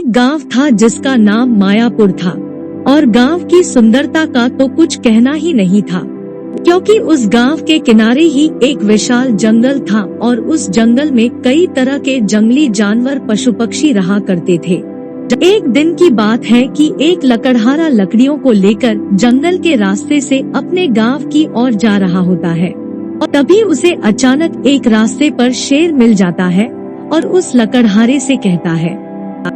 एक गांव था जिसका नाम मायापुर था और गांव की सुंदरता का तो कुछ कहना ही नहीं था, क्योंकि उस गांव के किनारे ही एक विशाल जंगल था और उस जंगल में कई तरह के जंगली जानवर पशु पक्षी रहा करते थे। एक दिन की बात है कि एक लकड़हारा लकड़ियों को लेकर जंगल के रास्ते से अपने गांव की ओर जा रहा होता है और तभी उसे अचानक एक रास्ते पर शेर मिल जाता है और उस लकड़हारे से कहता है,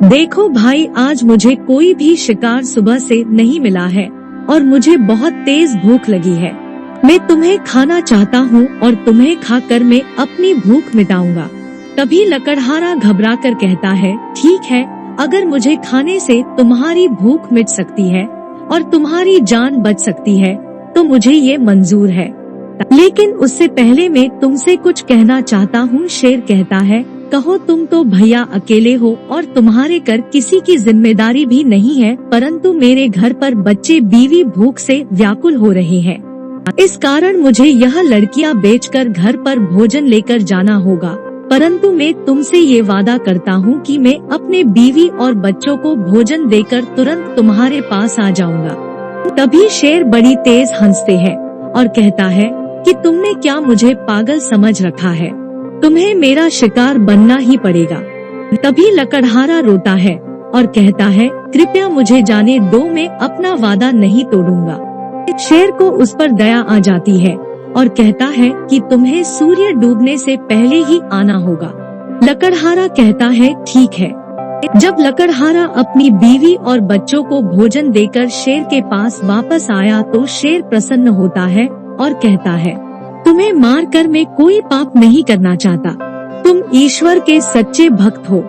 देखो भाई, आज मुझे कोई भी शिकार सुबह से नहीं मिला है और मुझे बहुत तेज भूख लगी है। मैं तुम्हें खाना चाहता हूँ और तुम्हें खाकर मैं अपनी भूख मिटाऊंगा। तभी लकड़हारा घबरा कर कहता है, ठीक है, अगर मुझे खाने से तुम्हारी भूख मिट सकती है और तुम्हारी जान बच सकती है तो मुझे ये मंजूर है, लेकिन उससे पहले मैं तुमसे कुछ कहना चाहता हूँ। शेर कहता है, कहो। तुम तो भैया अकेले हो और तुम्हारे कर किसी की जिम्मेदारी भी नहीं है, परंतु मेरे घर पर बच्चे बीवी भूख से व्याकुल हो रहे हैं। इस कारण मुझे यह लड़कियां बेचकर घर पर भोजन लेकर जाना होगा, परंतु मैं तुमसे ये वादा करता हूँ कि मैं अपने बीवी और बच्चों को भोजन देकर तुरंत तुम्हारे पास आ जाऊंगा। तभी शेर बड़ी तेज हंसते हैं और कहता है कि तुमने क्या मुझे पागल समझ रखा है, तुम्हें मेरा शिकार बनना ही पड़ेगा। तभी लकड़हारा रोता है और कहता है, कृपया मुझे जाने दो, मैं अपना वादा नहीं तोड़ूंगा। शेर को उस पर दया आ जाती है और कहता है कि तुम्हें सूर्य डूबने से पहले ही आना होगा। लकड़हारा कहता है, ठीक है। जब लकड़हारा अपनी बीवी और बच्चों को भोजन देकर शेर के पास वापस आया तो शेर प्रसन्न होता है और कहता है, तुम्हें मार कर मैं कोई पाप नहीं करना चाहता, तुम ईश्वर के सच्चे भक्त हो।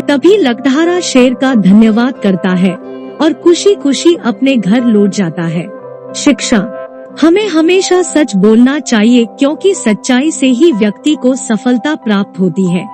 तभी लकड़हारा शेर का धन्यवाद करता है और खुशी खुशी अपने घर लौट जाता है। शिक्षा: हमें हमेशा सच बोलना चाहिए, क्योंकि सच्चाई से ही व्यक्ति को सफलता प्राप्त होती है।